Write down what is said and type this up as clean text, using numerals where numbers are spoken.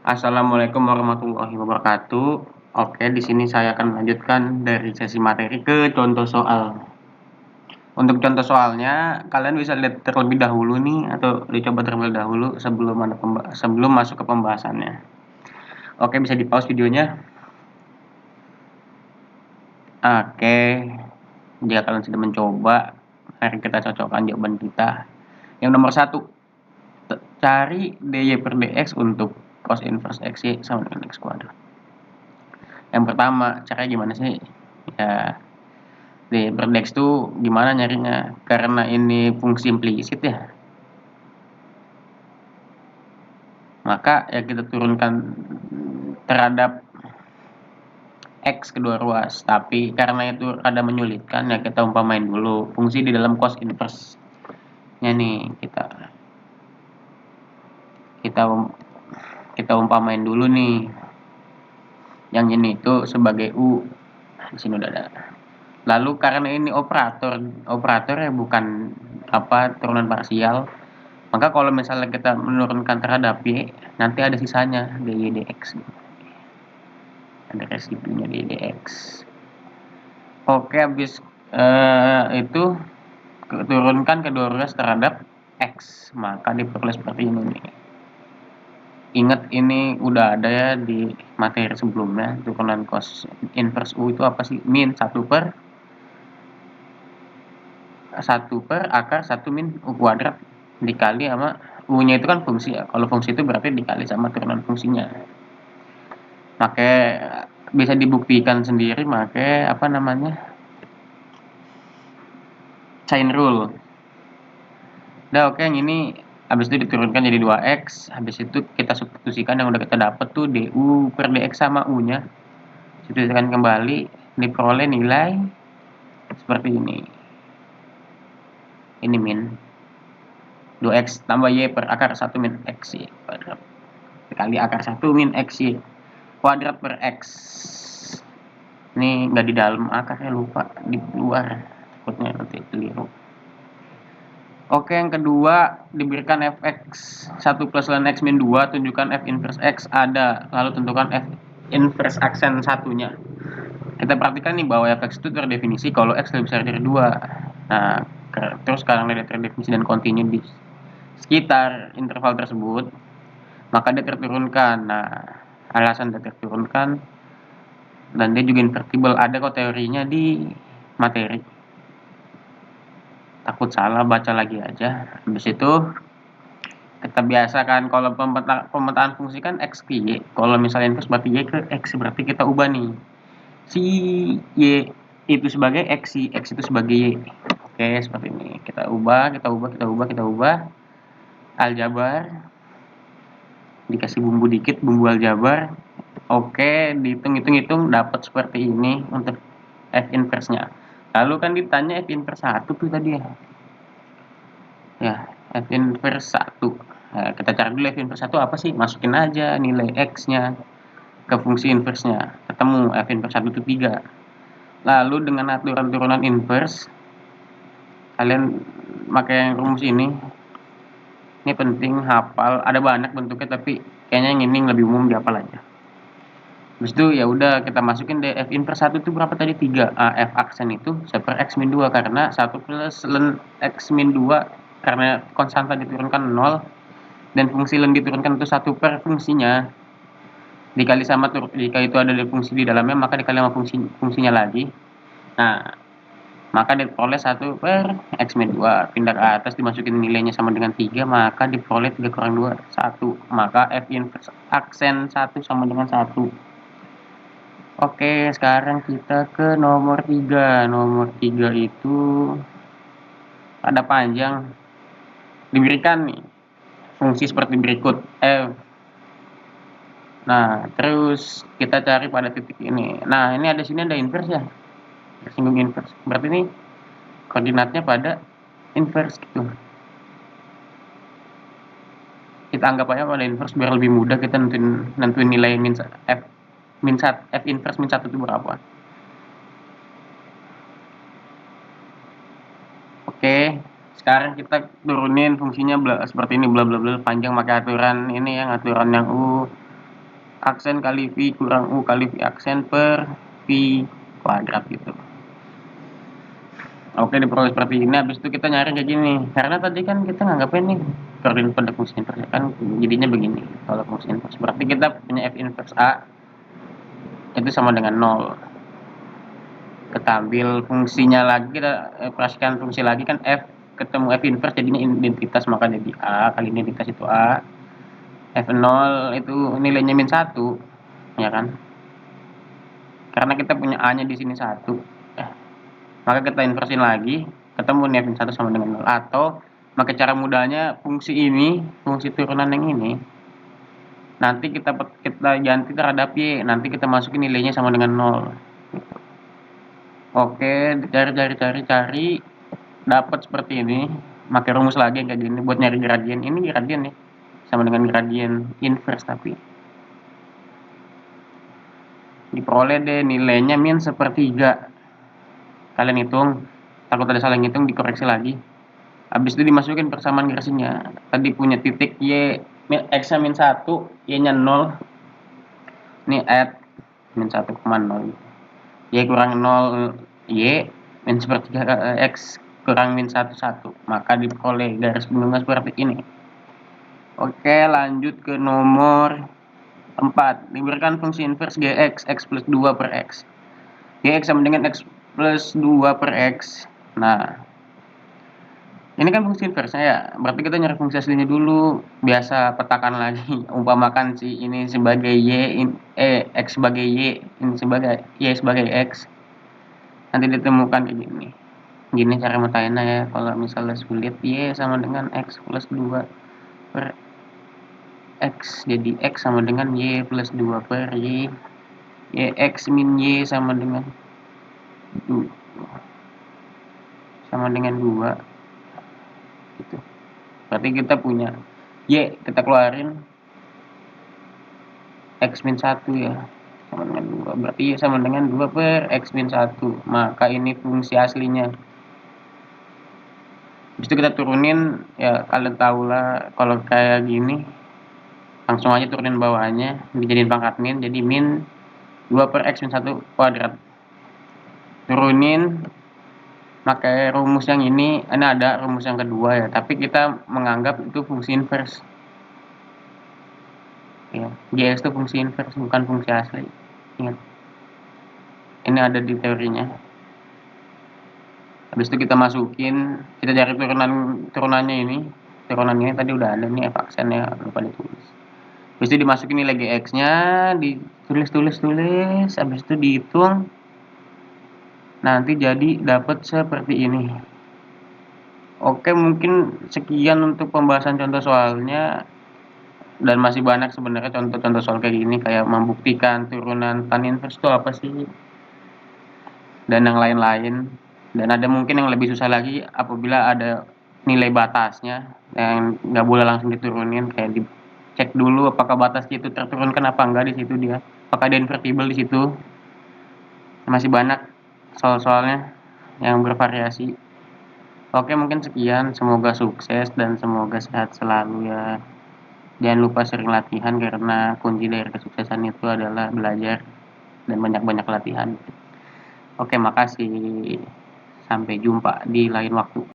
Assalamualaikum warahmatullahi wabarakatuh. Oke, di sini saya akan melanjutkan dari sesi materi ke contoh soal. Untuk contoh soalnya, kalian bisa lihat terlebih dahulu nih atau dicoba terlebih dahulu sebelum masuk ke pembahasannya. Oke, bisa di-pause videonya. Oke, jika kalian sudah mencoba, mari kita cocokkan jawaban kita. Yang nomor 1, cari dy per dx untuk cos inverse xy sama dengan x kuadrat. Yang pertama, caranya gimana sih? Ya, dy per dx itu gimana nyarinya? Karena ini fungsi implisit ya, maka ya kita turunkan terhadap x kedua ruas. Tapi karena itu ada menyulitkan ya kita umpamain dulu fungsi di dalam cos inverse nya nih kita umpamain dulu nih. Yang ini itu sebagai u. Di sini udah ada. Lalu karena ini operator ya bukan turunan parsial, maka kalau misalnya kita menurunkan terhadap y, nanti ada sisanya dy dx. Ada residunya dy dx. Oke, habis itu turunkan kedua ruas terhadap x, maka diperoleh seperti ini nih. Ingat ini udah ada ya di materi sebelumnya, turunan cos inverse u itu apa sih? Min 1 per akar 1 min u kuadrat dikali sama u-nya itu kan fungsi ya. Kalau fungsi itu berarti dikali sama turunan fungsinya. Maka bisa dibuktikan sendiri pakai chain rule. Nah, oke, yang ini habis itu diturunkan jadi 2x, habis itu kita substitusikan yang udah kita dapat tuh du per dx sama u-nya. Substitusikan kembali, diperoleh nilai seperti ini. Ini min 2x tambah y per akar 1 min x y kuadrat dikali akar 1 min x y kuadrat per x. Ini nggak di dalam akarnya, lupa di luar, takutnya nanti keliru. Oke, yang kedua diberikan fx 1 plus ln x min 2, tunjukkan f inverse x ada, lalu tentukan f inverse aksen satunya. Kita perhatikan nih bahwa fx itu terdefinisi kalau x lebih besar dari 2. Nah, terus sekarang dia terdefinisi dan kontinu di sekitar interval tersebut, maka dia terturunkan. Nah, alasan dia terturunkan dan dia juga invertible, ada kok teorinya di materi. Takut salah, baca lagi aja. Habis itu kita biasakan kalau pemetaan fungsi kan x ke y. Kalau misalnya inverse berarti y ke x, berarti kita ubah nih. Si y itu sebagai x, si x itu sebagai y. Oke, seperti ini. Kita ubah. Aljabar. Dikasih bumbu dikit, bumbu aljabar. Oke, dihitung-hitung dapat seperti ini untuk f inverse-nya. Lalu kan ditanya f inverse 1 tuh tadi ya. Ya, f inverse 1. Nah, kita cari dulu f inverse 1 apa sih? Masukin aja nilai x-nya ke fungsi inverse-nya. Ketemu f inverse 1 itu 3. Lalu dengan aturan turunan inverse, kalian pakai yang rumus ini. Ini penting hafal, ada banyak bentuknya tapi kayaknya yang ini lebih umum dihafal aja. Habis itu ya udah kita masukin deh f inverse 1 itu berapa tadi? 3. F aksen itu 1 per x min 2 karena 1 plus ln x min 2 karena konstanta diturunkan 0 dan fungsi ln diturunkan itu 1 per fungsinya dikali sama jika itu ada fungsi di dalamnya maka dikali sama fungsinya lagi. Nah, maka diperoleh 1 per x min 2, pindah ke atas dimasukin nilainya sama dengan 3, maka diperoleh 3 kurang 2, 1. Maka f inverse aksen 1 sama dengan 1. Oke, sekarang kita ke nomor 3. Nomor 3 itu ada panjang. Diberikan nih fungsi seperti berikut f. Nah, terus kita cari pada titik ini. Nah, ini ada sini ada inverse ya. Tersinggung inverse. Berarti ini koordinatnya pada inverse gitu. Kita anggap aja pada inverse biar lebih mudah kita nentuin nilai f inverse min 1 itu berapa. Oke, sekarang kita turunin fungsinya seperti ini, bla bla bla, panjang pakai aturan ini yang aturan yang u aksen kali V kurang U kali V aksen per V kuadrat gitu. Oke, diperoleh seperti ini. Habis itu kita nyari kayak gini. Karena tadi kan kita nganggapnya nih koordinat pada fungsi inverse kan jadinya begini. Kalau fungsi inverse berarti kita punya f inverse A itu sama dengan 0. Kita ambil fungsinya lagi, kita operasikan fungsi lagi kan f ketemu f inverse jadinya identitas, maka jadi A kali identitas itu A. F0 itu nilainya min 1, ya kan? Karena kita punya A-nya di sini 1. Maka kita inversin lagi, ketemu nih min 1 sama dengan 0. Atau pakai cara mudahnya fungsi ini, fungsi turunan yang ini, nanti kita ganti terhadap Y, nanti kita masukin nilainya sama dengan 0. Gitu. Oke, cari, dapat seperti ini. Pakai rumus lagi kayak gini buat nyari gradien. Ini gradien nih, sama dengan gradien inverse tapi. Diperoleh deh nilainya min sepertiga. Kalian hitung, takut ada salah ngitung dikoreksi lagi. Habis itu dimasukin persamaan garisnya. Tadi punya titik Y, X-nya min 1, Y-nya 0. Ini add min 1,0. Y kurang 0, Y min sepertiga X kurang min 1, 1. Maka diperoleh garis bendungan seperti ini. Oke, lanjut ke nomor 4. Diberikan fungsi inverse Gx, X plus 2 per X. Gx sama dengan X plus 2 per X. Nah, ini kan fungsi inverse ya, berarti kita nyari fungsi aslinya dulu. Biasa petakan lagi, umpamakan si ini sebagai X sebagai Y, ini sebagai Y sebagai X. Nanti ditemukan kayak gini. Gini cara metainnya ya, kalau misalnya sulit, Y sama dengan X plus 2 per X. Jadi X sama dengan Y plus 2 per Y. X min Y sama dengan 2. Sama dengan 2. Gitu. Berarti kita punya Y, kita keluarin X min 1 ya, sama dengan 2. Berarti Y sama dengan 2 per X min 1. Maka ini fungsi aslinya. Habis itu kita turunin, ya kalian tahu lah kalau kayak gini. Langsung aja turunin bawahnya, dijadiin pangkat min, jadi min 2 per X min 1 kuadrat. Turunin, pakai rumus yang ini ada rumus yang kedua ya, tapi kita menganggap itu fungsi inverse. Ya, Gx itu fungsi inverse, bukan fungsi asli. Ingat. Ini ada di teorinya. Habis itu kita masukin, kita cari turunannya ini. Turunannya tadi udah ada nih f aksen ya, lupa ditulis. Habis itu dimasukin nilai Gx-nya, ditulis. Habis itu dihitung. Nanti jadi dapat seperti ini. Oke, mungkin sekian untuk pembahasan contoh soalnya, dan masih banyak sebenarnya contoh-contoh soal kayak gini, kayak membuktikan turunan tan inverse itu apa sih, dan yang lain-lain. Dan ada mungkin yang lebih susah lagi apabila ada nilai batasnya yang nggak boleh langsung diturunin, kayak dicek dulu apakah batasnya itu terturunkan apa enggak di situ dia, apakah ada invertible di situ. Masih banyak soal-soalnya yang bervariasi. Oke, mungkin sekian. Semoga sukses dan semoga sehat selalu ya. Jangan lupa sering latihan karena kunci dari kesuksesan itu adalah belajar dan banyak-banyak latihan. Oke, makasih. Sampai jumpa di lain waktu.